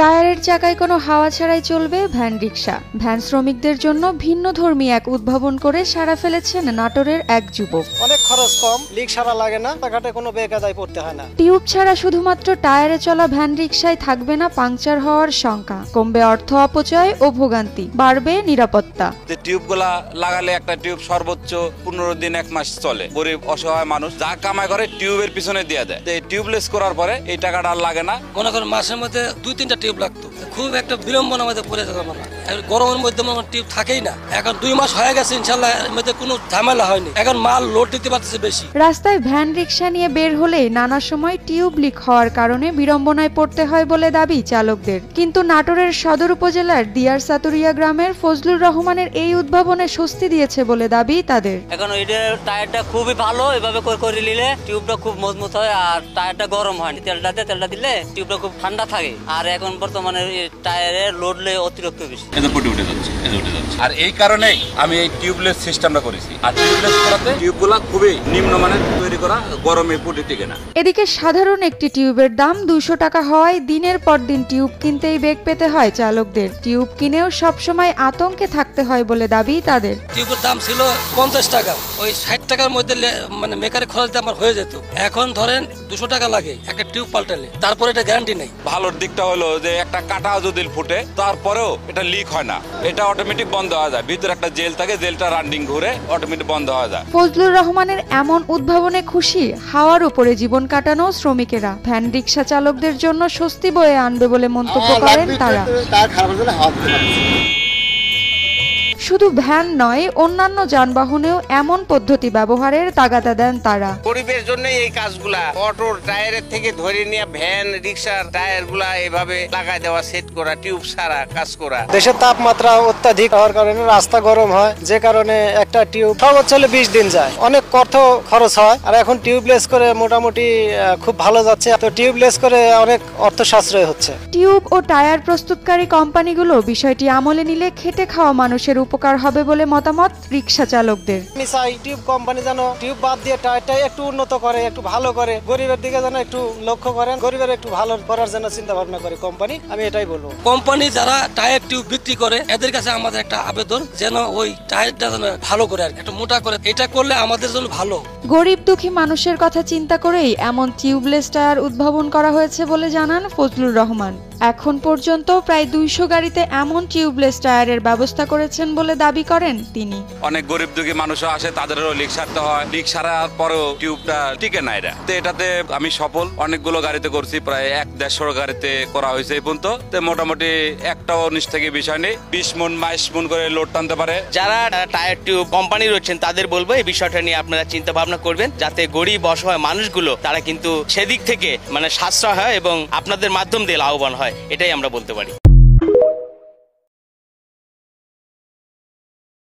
টায়ারের চাকায় কোনো হাওয়া ছাড়াই চলবে ভ্যান রিকশা। ভ্যান শ্রমিকদের জন্য ভিন্নধর্মী এক উদ্ভাবন করে সাড়া ফেলেছেন নাটোরের এক যুবক। অনেক খরচ কম, লিক সারা লাগে না, টাকাতে কোনো বেকায়দায় পড়তে হয় না। টিউব ছাড়া শুধুমাত্র টায়ারে চলা ভ্যান রিকশায় থাকবে না পাংচার হওয়ার শঙ্কা, কমবে অর্থ অপচয় ও ভোগান্তি, বাড়বে নিরাপত্তা। টিউবগুলা লাগালে একটা টিউব সর্বোচ্চ 15 দিন 1 মাস চলে। গরিব অসহায় মানুষ যা কামাই করে টিউবের পিছনে দিয়ে দেয়। টিউবলেস করার পরে এই টাকাটা আর লাগে না। মনে করেন মাসের মধ্যে 2-3টা টিউব লাগতো, খুব একটা বিড়ম্বনার মধ্যে পড়ে যেতাম আমরা। গরমের মধ্যে টিউব থাকেই না। এখন 2 মাস হয়ে গেছে, ইনশাল্লাহ এর মধ্যে কোনো ঝামেলা হয়নি। এখন মাল লোড দিতে পারতেছে বেশি। রাস্তায় ভ্যান রিকশা নিয়ে বের হলেই নানা সময় টিউব লিক হওয়ার কারণে বিড়ম্বনায় পড়তে হয় বলে দাবি চালকদের। কিন্তু নাটোরের সদর উপজেলার দিয়ার সাতুরিয়া গ্রামের ফজলুর রহমানের এই উদ্ভাবনে স্বস্তি দিয়েছে বলে দাবি তাদের। এখন এটার টায়ারটা খুবই ভালো, এভাবে করে নিলে টিউবটা খুব মজবুত হয় আর টায়ারটা গরম হয়। তেলটা দিলে টিউবটা খুব ঠান্ডা থাকে। আর এখন বর্তমানে টায়ারের লোড অতিরিক্ত বেশি, উঠে যাচ্ছে। আর এই কারণেই আমি এই টিউবলেস সিস্টেমটা করেছি। আর টিউবলেস করাতে টিউবগুলো খুবই নিম্নমানের তৈরি করা, গরমে পুটি টিকে না। এদিকে সাধারণ একটি টিউবের দাম 200 টাকা হওয়ায় দিনের পর দিন টিউব কিনতেই বেগ পেতে হয় চালকদের। টিউব কিনেও সবসময় আতঙ্কে থাকতে হয় বলে দাবি তাদের। টিউবের দাম ছিল 50 টাকা, ওই 60 টাকার মধ্যে মানে মেকারের খরচ দিয়ে আমার হয়ে যেত। এখন ধরেন 200 টাকা লাগে একটা টিউব পাল্টালে, তারপরে এটা গ্যারান্টি নেই। ভালোর দিকটা হলো যে একটা কাটা যদি ফুটে তারপরেও এটা লিক হয় না, এটা অটোমেটিক বন্ধ হয়ে যায়। ভিতরে একটা জেল থাকে, জেলটা রানিং ঘুরে অটোমেটিক বন্ধ হয়ে যায়। ফজলুর রহমানের এমন উদ্ভাবনে খুশি হাওয়ার উপরে জীবন কাটানো শ্রমিকেরা। ভ্যান রিকশা চালকদের জন্য স্বস্তি বয়ে আনবে বলে মন্তব্য করেন তারা। শুধু ভ্যান নয়, অন্যান্য যানবাহনেও এমন পদ্ধতি ব্যবহারের তাগাদা দেন তারা। গরিবের জন্য এই কাজগুলা, অটোর টায়ারের থেকে ধরে নিয়ে ভ্যান রিক্সার টায়ার গুলা এভাবে লাগাই দেওয়া, সেট করা, টিউব সারা কাজ করা। দেশের তাপমাত্রা অত্যাধিক হওয়ার কারণে রাস্তা গরম হয়, যে কারণে একটা টিউব সর্বোচ্চ 20 দিন যায়। অনেক অর্থ খরচ হয়। আর এখন টিউবলেস করে মোটামুটি খুব ভালো যাচ্ছে। তো টিউবলেস করে অনেক অর্থ সাশ্রয় হচ্ছে। টিউব ও টায়ার প্রস্তুতকারী কোম্পানিগুলো বিষয়টি আমলে নিলে খেটে খাওয়া মানুষের উপকার হবে বলে মতামত রিকশা চালকদের। আমি চাই টিউব কোম্পানি যেন টিউব বাদ দিয়ে টায়ারটা একটু উন্নত করে, একটু ভালো করে, গরিবের দিকে যেন একটু লক্ষ্য করেন, গরিবের একটু ভালো করার জন্য চিন্তা ভাবনা করে কোম্পানি। আমি এটাই বলবো। কোম্পানি যারা টায়ার টিউব বিক্রি করে এদের কাছে আমাদের একটা আবেদন, যেন ওই টায়ারটা যেন ভালো করে আর একটু মোটা করে, এটা করলে আমাদের জন্য ভালো। গরিব দুঃখী মানুষের কথা চিন্তা করেই এমন টিউবলেস টায়ার উদ্ভাবন করা হয়েছে বলে জানান ফজলুর রহমান। এখন পর্যন্ত প্রায় 200 গাড়িতে এমন টিউবলেস টায়ারের ব্যবস্থা করেছেন বলে দাবি করেন তিনি। অনেক গরিব দুঃখী মানুষও আসে, তাদেরও লিক সারতে হয়। লিক সারার পরেও টিউবটা টিকে না। এটাতে আমি সফল। অনেকগুলো গাড়িতে করছি, প্রায় 1-150 গাড়িতে করা হয়েছে এই পর্যন্ত। মোটামুটি একটাও নিচ থেকে বিষয় নেই। 20 মন 22 মন করে লোড টানতে পারে। যারা টায়ার টিউব কোম্পানি রয়েছেন তাদের বলবো এই বিষয়টা নিয়ে আপনারা চিন্তা ভাবনা করবেন, যাতে গরিব অসহায় মানুষগুলো তারা কিন্তু সেদিক থেকে মানে সাশ্রয় হয় এবং আপনাদের মাধ্যম দিয়ে লাভবান হয়। এটাই আমরা বলতে পারি।